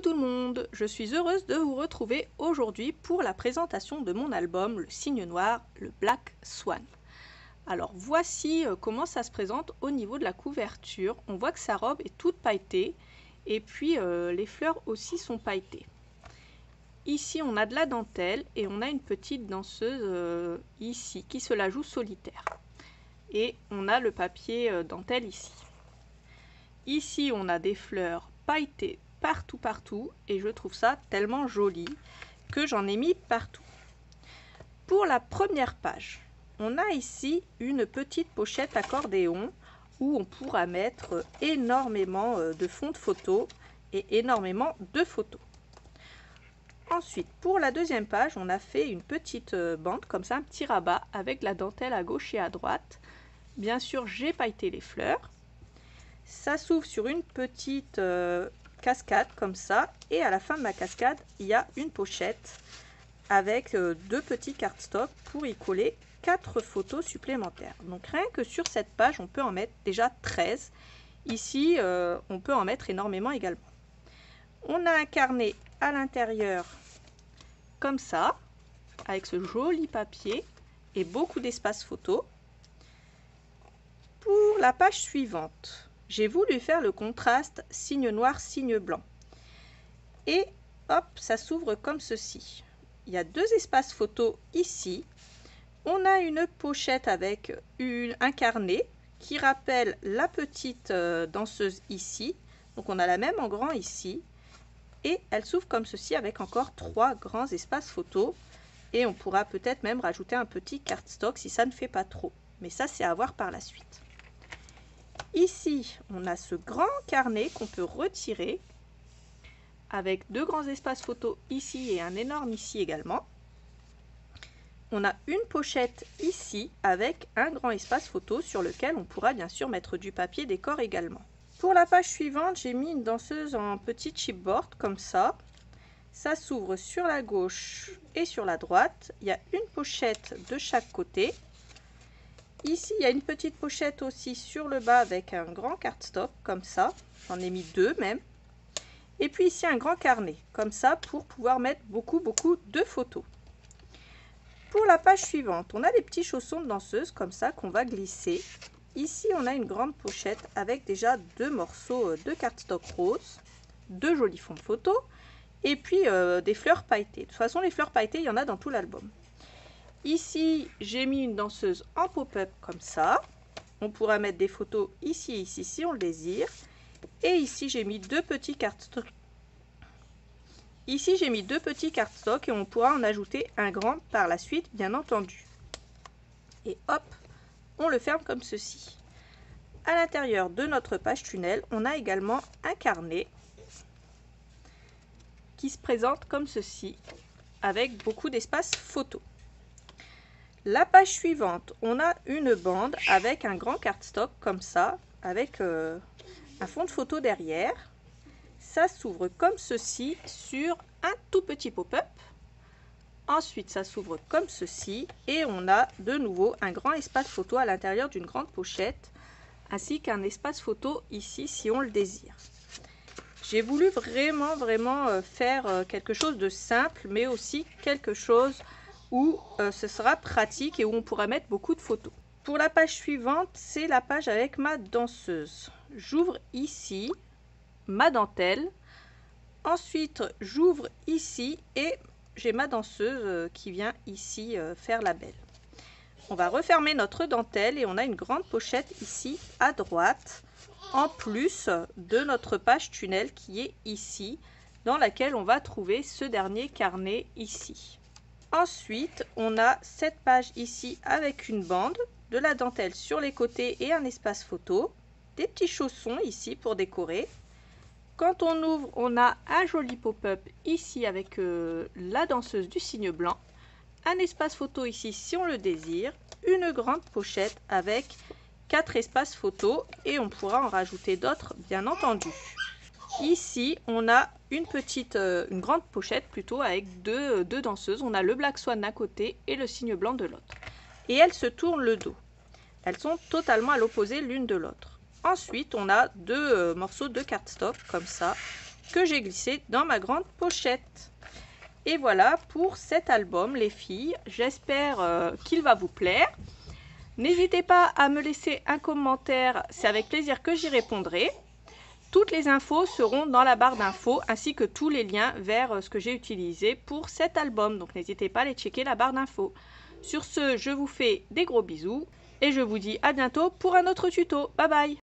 tout le monde, je suis heureuse de vous retrouver aujourd'hui pour la présentation de mon album Le Cygne Noir, le Black Swan. Alors voici comment ça se présente au niveau de la couverture. On voit que sa robe est toute pailletée et puis les fleurs aussi sont pailletées. Ici on a de la dentelle et on a une petite danseuse ici qui se la joue solitaire. Et on a le papier dentelle ici. Ici on a des fleurs pailletées partout et je trouve ça tellement joli que j'en ai mis partout. Pour la première page, on a ici une petite pochette accordéon où on pourra mettre énormément de fonds de photos et énormément de photos. Ensuite, pour la deuxième page, on a fait une petite bande comme ça, un petit rabat avec la dentelle à gauche et à droite. Bien sûr, j'ai pailleté les fleurs. Ça s'ouvre sur une petite cascade comme ça, et à la fin de ma cascade il y a une pochette avec deux petits cardstock pour y coller 4 photos supplémentaires. Donc rien que sur cette page on peut en mettre déjà 13. Ici on peut en mettre énormément également. On a un carnet à l'intérieur comme ça avec ce joli papier et beaucoup d'espace photo. Pour la page suivante, j'ai voulu faire le contraste cygne noir, cygne blanc. Et hop, ça s'ouvre comme ceci. Il y a deux espaces photos ici. On a une pochette avec un carnet qui rappelle la petite danseuse ici. Donc on a la même en grand ici. Et elle s'ouvre comme ceci avec encore 3 grands espaces photos. Et on pourra peut-être même rajouter un petit cardstock si ça ne fait pas trop. Mais ça, c'est à voir par la suite. Ici, on a ce grand carnet qu'on peut retirer avec 2 grands espaces photos ici et un énorme ici également. On a une pochette ici avec un grand espace photo sur lequel on pourra bien sûr mettre du papier décor également. Pour la page suivante, j'ai mis une danseuse en petit chipboard comme ça. Ça s'ouvre sur la gauche et sur la droite. Il y a une pochette de chaque côté. Ici, il y a une petite pochette aussi sur le bas avec un grand cardstock, comme ça. J'en ai mis 2 même. Et puis ici, un grand carnet, comme ça, pour pouvoir mettre beaucoup de photos. Pour la page suivante, on a des petits chaussons de danseuse, comme ça, qu'on va glisser. Ici, on a une grande pochette avec déjà 2 morceaux de cardstock rose, 2 jolis fonds de photos, et puis des fleurs pailletées. De toute façon, les fleurs pailletées, il y en a dans tout l'album. Ici, j'ai mis une danseuse en pop-up comme ça. On pourra mettre des photos ici et ici si on le désire. Et ici, j'ai mis 2 petits cardstock. Ici, j'ai mis 2 petits cardstock et on pourra en ajouter un grand par la suite, bien entendu. Et hop, on le ferme comme ceci. À l'intérieur de notre page tunnel, on a également un carnet qui se présente comme ceci, avec beaucoup d'espace photo. La page suivante, on a une bande avec un grand cardstock comme ça, avec un fond de photo derrière. Ça s'ouvre comme ceci sur un tout petit pop-up. Ensuite, ça s'ouvre comme ceci et on a de nouveau un grand espace photo à l'intérieur d'une grande pochette, ainsi qu'un espace photo ici si on le désire. J'ai voulu vraiment faire quelque chose de simple, mais aussi quelque chose où ce sera pratique et où on pourra mettre beaucoup de photos. Pour la page suivante, c'est la page avec ma danseuse. J'ouvre ici ma dentelle. Ensuite, j'ouvre ici et j'ai ma danseuse qui vient ici faire la belle. On va refermer notre dentelle et on a une grande pochette ici à droite, en plus de notre page tunnel qui est ici, dans laquelle on va trouver ce dernier carnet ici. Ensuite, on a cette page ici avec une bande, de la dentelle sur les côtés et un espace photo, des petits chaussons ici pour décorer. Quand on ouvre, on a un joli pop-up ici avec la danseuse du cygne blanc, un espace photo ici si on le désire, une grande pochette avec 4 espaces photo et on pourra en rajouter d'autres bien entendu. Ici, on a une grande pochette plutôt avec deux danseuses. On a le Black Swan d'un côté et le cygne blanc de l'autre. Et elles se tournent le dos. Elles sont totalement à l'opposé l'une de l'autre. Ensuite, on a 2 morceaux de cardstock comme ça que j'ai glissé dans ma grande pochette. Et voilà pour cet album les filles, j'espère qu'il va vous plaire. N'hésitez pas à me laisser un commentaire, c'est avec plaisir que j'y répondrai. Toutes les infos seront dans la barre d'infos ainsi que tous les liens vers ce que j'ai utilisé pour cet album. Donc n'hésitez pas à aller checker la barre d'infos. Sur ce, je vous fais des gros bisous et je vous dis à bientôt pour un autre tuto. Bye bye!